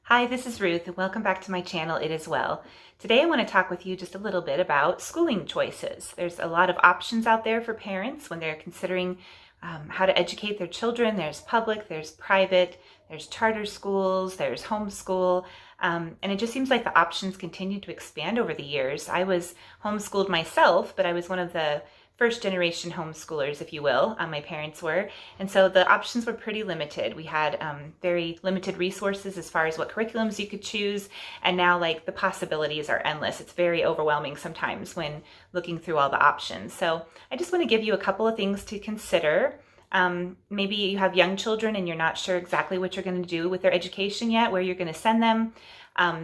Hi, this is Ruth, and welcome back to my channel, It Is Well. Today I want to talk with you just a little bit about schooling choices. There's a lot of options out there for parents when they're considering how to educate their children. There's public, there's private, there's charter schools, there's homeschool, and it just seems like the options continue to expand over the years. I was homeschooled myself, but I was one of the first generation homeschoolers, if you will. My parents were. And so the options were pretty limited. We had very limited resources as far as what curriculums you could choose. And now the possibilities are endless. It's very overwhelming sometimes when looking through all the options. So I just want to give you a couple of things to consider. Maybe you have young children and you're not sure exactly what you're going to do with their education yet, where you're going to send them.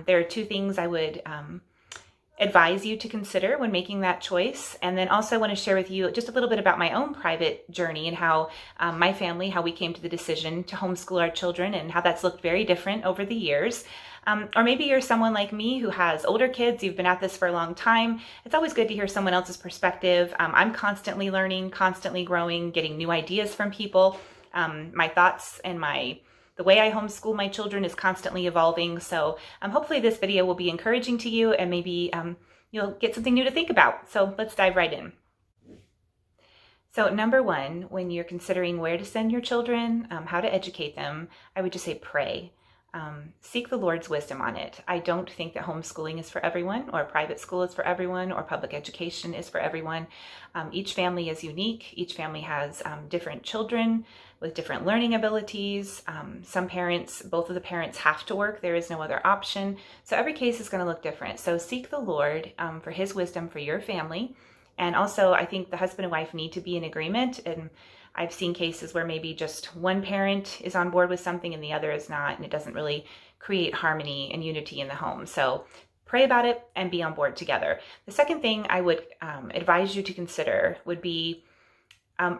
There are two things I would advise you to consider when making that choice. And then also I want to share with you just a little bit about my own private journey and how my family, how we came to the decision to homeschool our children and how that's looked very different over the years. Or maybe you're someone like me who has older kids, you've been at this for a long time. It's always good to hear someone else's perspective. I'm constantly learning, constantly growing, getting new ideas from people. My thoughts and the way I homeschool my children is constantly evolving. So hopefully this video will be encouraging to you and maybe you'll get something new to think about. So let's dive right in. So number one, when you're considering where to send your children, how to educate them, I would just say pray. Seek the Lord's wisdom on it. I don't think that homeschooling is for everyone, or private school is for everyone, or public education is for everyone. Each family is unique. Each family has different children with different learning abilities. Some parents, both of the parents have to work. There is no other option. So every case is going to look different. So seek the Lord for His wisdom for your family. And also, I think the husband and wife need to be in agreement. And I've seen cases where maybe just one parent is on board with something and the other is not, and it doesn't really create harmony and unity in the home. So pray about it and be on board together. The second thing I would advise you to consider would be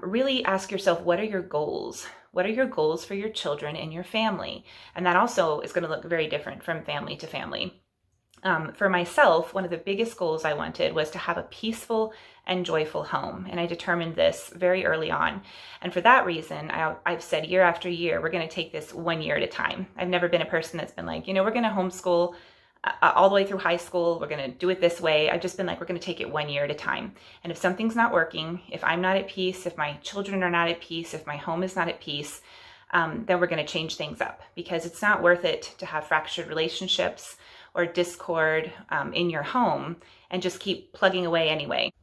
really ask yourself, what are your goals? What are your goals for your children and your family? And that also is going to look very different from family to family. For myself, one of the biggest goals I wanted was to have a peaceful and joyful home. And I determined this very early on. And for that reason, I've said year after year, we're going to take this 1 year at a time. I've never been a person that's been like, we're going to homeschool all the way through high school. We're going to do it this way. I've just been like, we're going to take it 1 year at a time. And if something's not working, if I'm not at peace, if my children are not at peace, if my home is not at peace, then we're going to change things up, because it's not worth it to have fractured relationships or discord in your home and just keep plugging away anyway.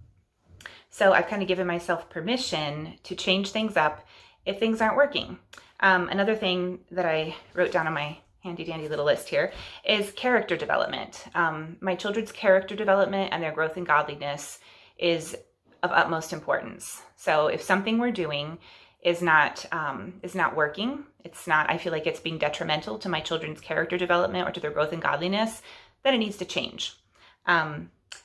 So I've kind of given myself permission to change things up if things aren't working. Another thing that I wrote down on my handy dandy little list here is character development. My children's character development and their growth in godliness is of utmost importance. So if something we're doing is not working, I feel like it's being detrimental to my children's character development or to their growth in godliness, then it needs to change.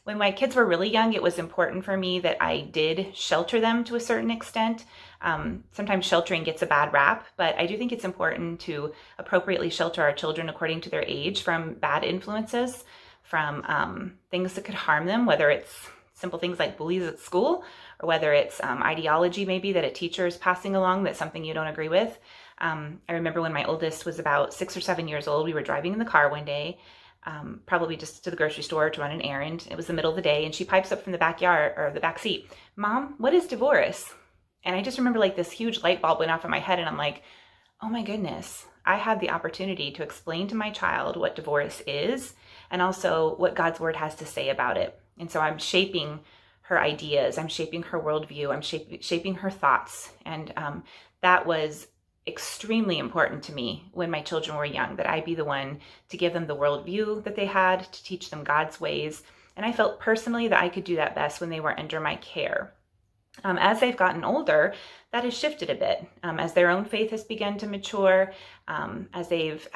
When my kids were really young, it was important for me that I did shelter them to a certain extent. Sometimes sheltering gets a bad rap, but I do think it's important to appropriately shelter our children according to their age from bad influences, from things that could harm them, whether it's simple things like bullies at school, or whether it's ideology maybe that a teacher is passing along that's something you don't agree with. I remember when my oldest was about 6 or 7 years old, we were driving in the car one day, probably just to the grocery store to run an errand. It was the middle of the day, and she pipes up from the backyard or the back seat, "Mom, what is divorce?" And I just remember this huge light bulb went off in my head, and I'm like, oh my goodness, I had the opportunity to explain to my child what divorce is and also what God's word has to say about it. And so I'm shaping her ideas, I'm shaping her worldview, I'm shaping her thoughts. And that was extremely important to me when my children were young, that I be the one to give them the worldview that they had, to teach them God's ways. And I felt personally that I could do that best when they were under my care. As they've gotten older, that has shifted a bit. As their own faith has begun to mature, as they've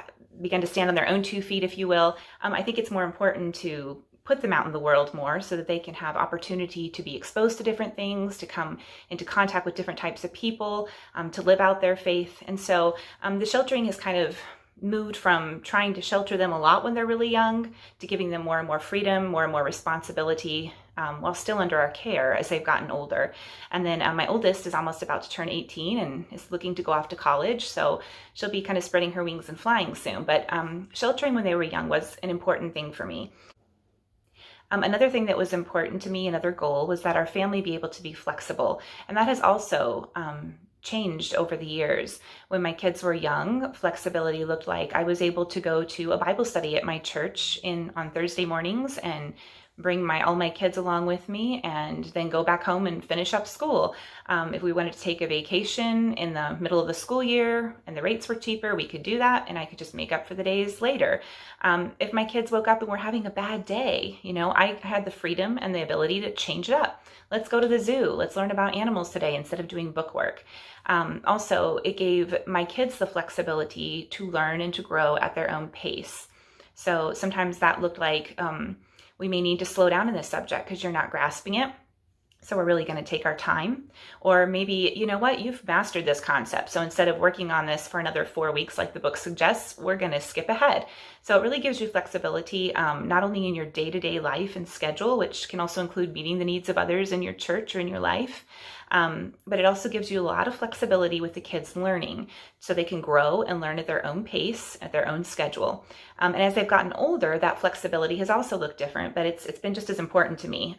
begun to stand on their own 2 feet, if you will, I think it's more important to put them out in the world more so that they can have opportunity to be exposed to different things, to come into contact with different types of people, to live out their faith. And so the sheltering has kind of moved from trying to shelter them a lot when they're really young to giving them more and more freedom, more and more responsibility while still under our care as they've gotten older. And then my oldest is almost about to turn 18 and is looking to go off to college. So she'll be kind of spreading her wings and flying soon. But sheltering when they were young was an important thing for me. Another thing that was important to me, another goal, was that our family be able to be flexible. And that has also changed over the years. When my kids were young, flexibility looked like I was able to go to a Bible study at my church on Thursday mornings and bring all my kids along with me, and then go back home and finish up school. If we wanted to take a vacation in the middle of the school year and the rates were cheaper, we could do that, and I could just make up for the days later. If my kids woke up and were having a bad day, I had the freedom and the ability to change it up. Let's go to the zoo. Let's learn about animals today instead of doing bookwork. Also, it gave my kids the flexibility to learn and to grow at their own pace. So sometimes that looked like we may need to slow down in this subject because you're not grasping it. So we're really going to take our time. Or maybe, you've mastered this concept. So instead of working on this for another 4 weeks like the book suggests, we're going to skip ahead. So it really gives you flexibility, not only in your day-to-day life and schedule, which can also include meeting the needs of others in your church or in your life, but it also gives you a lot of flexibility with the kids learning so they can grow and learn at their own pace, at their own schedule. And as they've gotten older, that flexibility has also looked different, but it's been just as important to me.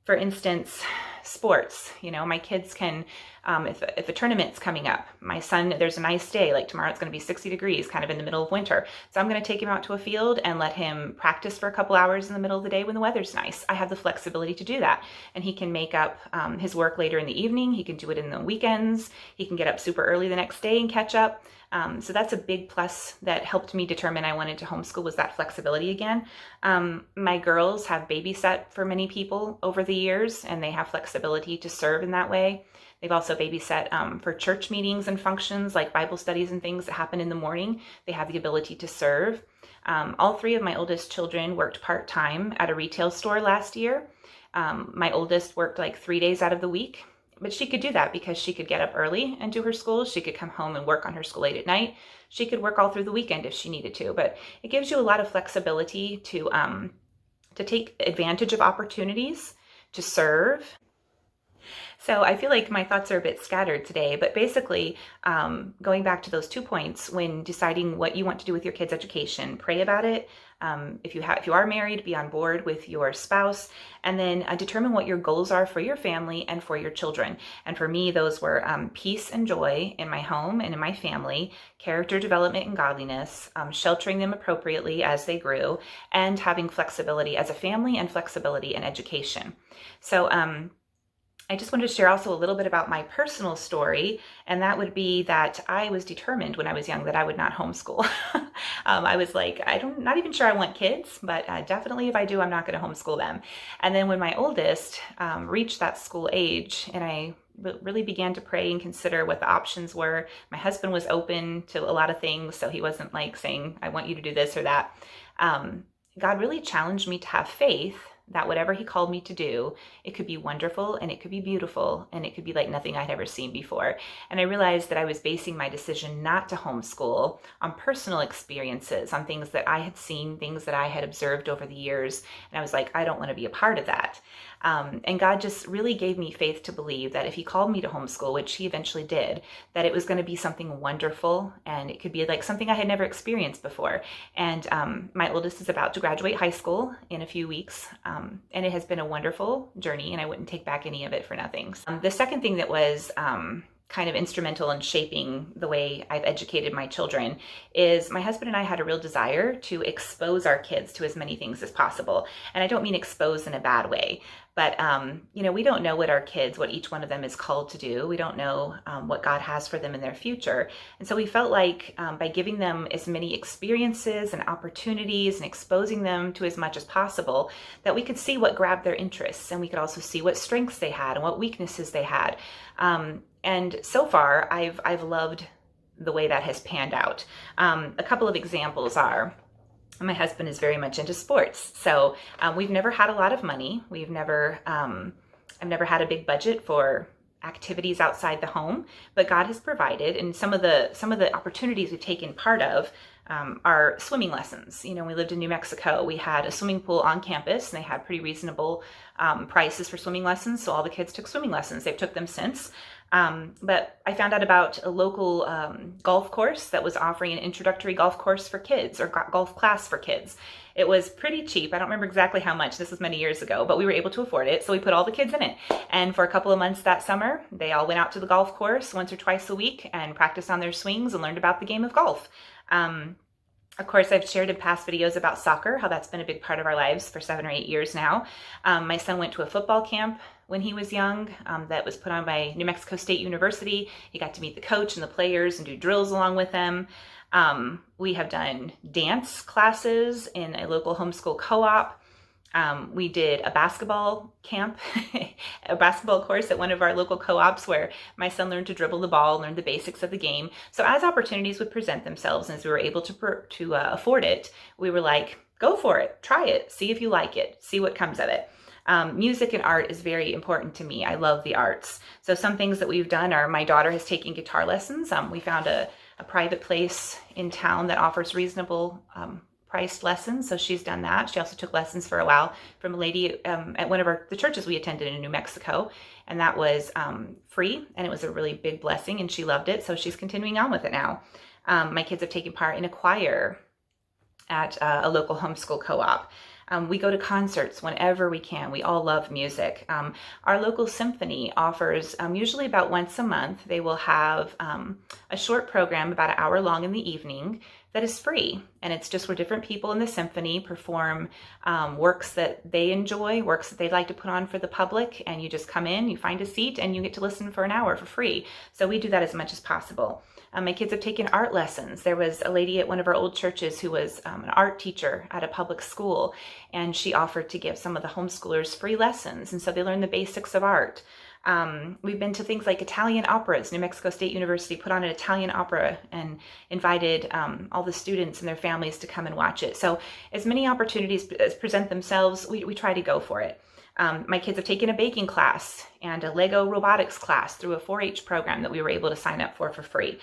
For instance, sports, my kids can, if a tournament's coming up, my son, there's a nice day, like tomorrow it's going to be 60 degrees, kind of in the middle of winter. So I'm going to take him out to a field and let him practice for a couple hours in the middle of the day when the weather's nice. I have the flexibility to do that. And he can make up his work later in the evening. He can do it in the weekends. He can get up super early the next day and catch up. So that's a big plus that helped me determine I wanted to homeschool, was that flexibility again. My girls have babysat for many people over the years, and they have flexibility to serve in that way. They've also babysat for church meetings and functions like Bible studies and things that happen in the morning. They have the ability to serve. All three of my oldest children worked part-time at a retail store last year. My oldest worked like 3 days out of the week. But she could do that because she could get up early and do her school. She could come home and work on her school late at night. She could work all through the weekend if she needed to. But it gives you a lot of flexibility to take advantage of opportunities, to serve. So I feel like my thoughts are a bit scattered today, but basically going back to those 2 points, when deciding what you want to do with your kids' education, pray about it. If you are married, be on board with your spouse, and then determine what your goals are for your family and for your children. And for me, those were peace and joy in my home and in my family, character development and godliness, sheltering them appropriately as they grew, and having flexibility as a family and flexibility in education. So I just wanted to share also a little bit about my personal story, and that would be that I was determined when I was young that I would not homeschool. I was like, not even sure I want kids, but definitely if I do, I'm not going to homeschool them. And then when my oldest reached that school age, and I really began to pray and consider what the options were, my husband was open to a lot of things, so he wasn't like saying, I want you to do this or that. God really challenged me to have faith that whatever he called me to do, it could be wonderful and it could be beautiful and it could be like nothing I'd ever seen before. And I realized that I was basing my decision not to homeschool on personal experiences, on things that I had seen, things that I had observed over the years. And I was like, I don't want to be a part of that. And God just really gave me faith to believe that if he called me to homeschool, which he eventually did, that it was going to be something wonderful and it could be like something I had never experienced before. And my oldest is about to graduate high school in a few weeks. And it has been a wonderful journey, and I wouldn't take back any of it for nothing. The second thing that was kind of instrumental in shaping the way I've educated my children is my husband and I had a real desire to expose our kids to as many things as possible. And I don't mean expose in a bad way, but we don't know what each one of them is called to do. We don't know what God has for them in their future. And so we felt like by giving them as many experiences and opportunities and exposing them to as much as possible, that we could see what grabbed their interests, and we could also see what strengths they had and what weaknesses they had. And so far, I've loved the way that has panned out. A couple of examples are, my husband is very much into sports. So we've never had a lot of money. I've never had a big budget for activities outside the home, but God has provided, and some of the opportunities we've taken part of, our swimming lessons. You know, when we lived in New Mexico, we had a swimming pool on campus, and they had pretty reasonable prices for swimming lessons. So all the kids took swimming lessons. They've took them since. But I found out about a local golf course that was offering an introductory golf course for kids, or golf class for kids. It was pretty cheap. I don't remember exactly how much. This was many years ago, but we were able to afford it. So we put all the kids in it. And for a couple of months that summer, they all went out to the golf course once or twice a week and practiced on their swings and learned about the game of golf. Of course, I've shared in past videos about soccer, how that's been a big part of our lives for 7 or 8 years now. My son went to a football camp when he was young that was put on by New Mexico State University. He got to meet the coach and the players and do drills along with them. We have done dance classes in a local homeschool co-op. We did a basketball camp, a basketball course at one of our local co-ops where my son learned to dribble the ball, learned the basics of the game. So as opportunities would present themselves and as we were able to afford it, we were like, go for it, try it, see if you like it, see what comes of it. Music and art is very important to me. I love the arts. So some things that we've done are my daughter has taken guitar lessons. We found a private place in town that offers reasonable priced lessons, so she's done that. She also took lessons for a while from a lady at one of the churches we attended in New Mexico, and that was free, and it was a really big blessing, and she loved it, so she's continuing on with it now. My kids have taken part in a choir at a local homeschool co-op. We go to concerts whenever we can. We all love music. Our local symphony offers, usually about once a month, they will have a short program about an hour long in the evening that is free. And it's just where different people in the symphony perform works that they enjoy, works that they'd like to put on for the public. And you just come in, you find a seat, and you get to listen for an hour for free. So we do that as much as possible. My kids have taken art lessons. There was a lady at one of our old churches who was an art teacher at a public school, and she offered to give some of the homeschoolers free lessons. And so they learn the basics of art. We've been to things like Italian operas. New Mexico State University put on an Italian opera and invited all the students and their families to come and watch it. So as many opportunities as present themselves, we try to go for it. My kids have taken a baking class and a Lego robotics class through a 4-H program that we were able to sign up for free.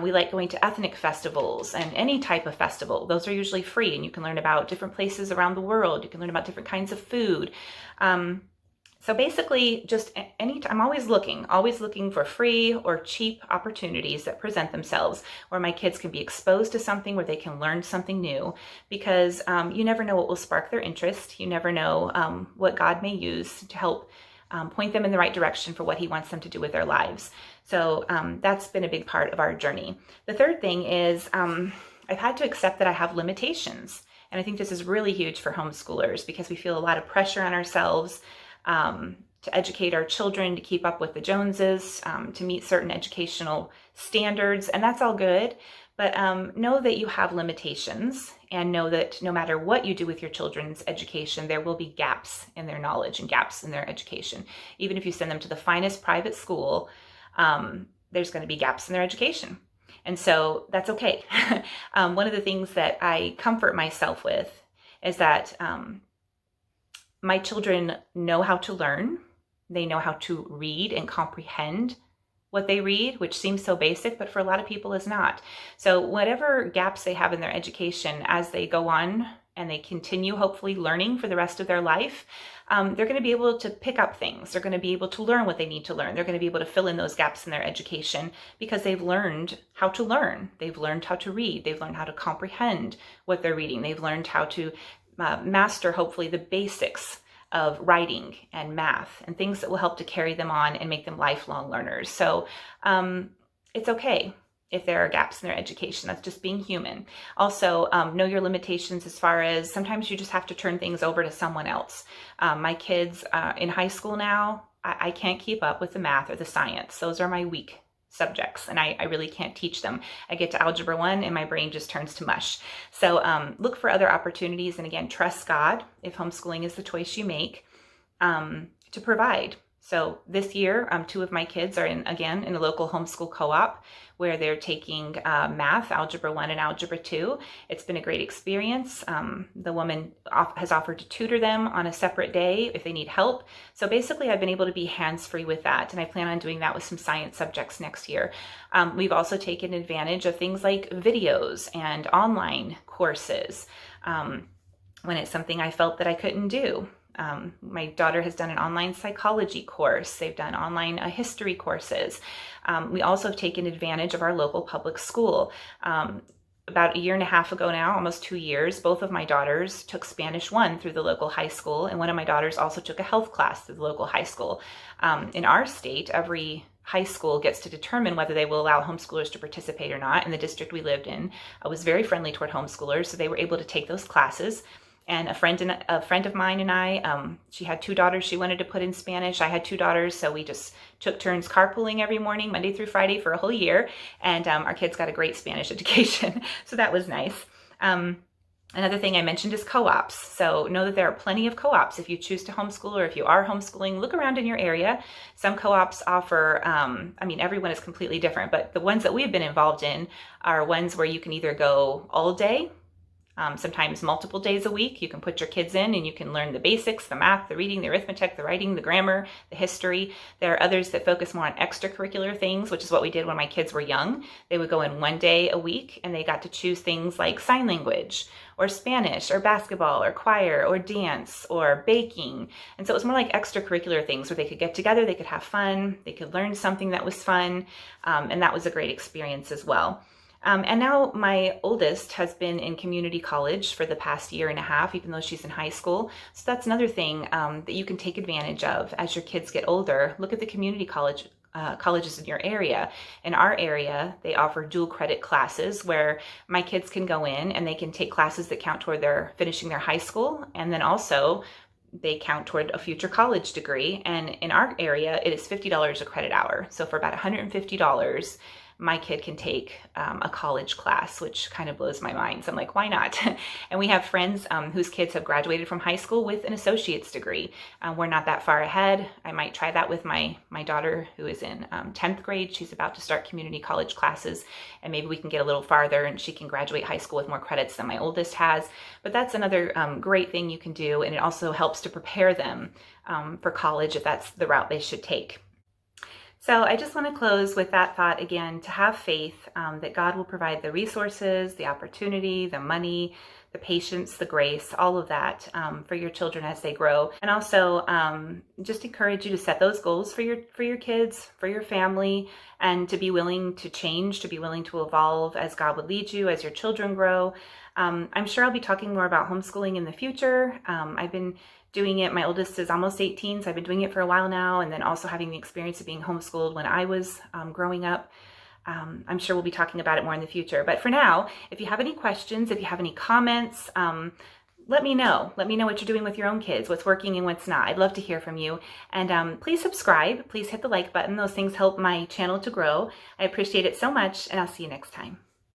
We like going to ethnic festivals and any type of festival. Those are usually free, and you can learn about different places around the world. You can learn about different kinds of food. So basically, just I'm always looking for free or cheap opportunities that present themselves where my kids can be exposed to something, where they can learn something new, because you never know what will spark their interest. You never know what God may use to help point them in the right direction for what He wants them to do with their lives. So that's been a big part of our journey. The third thing is I've had to accept that I have limitations. And I think this is really huge for homeschoolers because we feel a lot of pressure on ourselves to educate our children, to keep up with the Joneses, to meet certain educational standards, and that's all good. But know that you have limitations, and know that no matter what you do with your children's education, there will be gaps in their knowledge and gaps in their education. Even if you send them to the finest private school, there's going to be gaps in their education. And so that's okay. One of the things that I comfort myself with is that my children know how to learn. They know how to read and comprehend what they read, which seems so basic, but for a lot of people is not. So whatever gaps they have in their education as they go on and they continue hopefully learning for the rest of their life, they're going to be able to pick up things. They're going to be able to learn what they need to learn. They're going to be able to fill in those gaps in their education because they've learned how to learn. They've learned how to read. They've learned how to comprehend what they're reading. They've learned how to master, hopefully, the basics of writing and math and things that will help to carry them on and make them lifelong learners. So it's okay if there are gaps in their education. That's just being human. Also, know your limitations as far as sometimes you just have to turn things over to someone else. My kids in high school now, I can't keep up with the math or the science. Those are my weak subjects, and I really can't teach them. I get to Algebra 1 and my brain just turns to mush. So look for other opportunities, and again, trust God if homeschooling is the choice you make, to provide So this year, two of my kids are in a local homeschool co-op where they're taking math, Algebra 1 and Algebra 2. It's been a great experience. The woman has offered to tutor them on a separate day if they need help. So basically, I've been able to be hands-free with that, and I plan on doing that with some science subjects next year. We've also taken advantage of things like videos and online courses when it's something I felt that I couldn't do. My daughter has done an online psychology course. They've done online history courses. We also have taken advantage of our local public school. About a year and a half ago now, almost 2 years, both of my daughters took Spanish 1 through the local high school, and one of my daughters also took a health class through the local high school. In our state, every high school gets to determine whether they will allow homeschoolers to participate or not, and the district we lived in was very friendly toward homeschoolers, so they were able to take those classes. And a friend of mine and I, she had 2 daughters she wanted to put in Spanish. I had 2 daughters, so we just took turns carpooling every morning, Monday through Friday for a whole year. And our kids got a great Spanish education, so that was nice. Another thing I mentioned is co-ops. So know that there are plenty of co-ops. If you choose to homeschool or if you are homeschooling, look around in your area. Some co-ops offer, everyone is completely different, but the ones that we've been involved in are ones where you can either go all day, sometimes multiple days a week. You can put your kids in and you can learn the basics, the math, the reading, the arithmetic, the writing, the grammar, the history. There are others that focus more on extracurricular things, which is what we did when my kids were young. They would go in 1 day a week and they got to choose things like sign language or Spanish or basketball or choir or dance or baking. And so it was more like extracurricular things where they could get together, they could have fun, they could learn something that was fun. And that was a great experience as well. And now my oldest has been in community college for the past year and a half, even though she's in high school. So that's another thing that you can take advantage of as your kids get older. Look at the community colleges in your area. In our area, they offer dual credit classes where my kids can go in and they can take classes that count toward their finishing their high school, and then also they count toward a future college degree. And in our area, it is $50 a credit hour. So for about $150, my kid can take a college class, which kind of blows my mind. So I'm like, why not? And we have friends whose kids have graduated from high school with an associate's degree. We're not that far ahead. I might try that with my daughter who is in 10th grade. She's about to start community college classes, and maybe we can get a little farther and she can graduate high school with more credits than my oldest has. But that's another great thing you can do, and it also helps to prepare them for college if that's the route they should take. So I just want to close with that thought again, to have faith that God will provide the resources, the opportunity, the money, the patience, the grace, all of that for your children as they grow. And also just encourage you to set those goals for your kids, for your family, and to be willing to change, to be willing to evolve as God would lead you as your children grow. I'm sure I'll be talking more about homeschooling in the future. I've been doing it. My oldest is almost 18, so I've been doing it for a while now, and then also having the experience of being homeschooled when I was growing up. I'm sure we'll be talking about it more in the future. But for now, if you have any questions, if you have any comments, let me know. Let me know what you're doing with your own kids, what's working and what's not. I'd love to hear from you. And please subscribe. Please hit the like button. Those things help my channel to grow. I appreciate it so much, and I'll see you next time.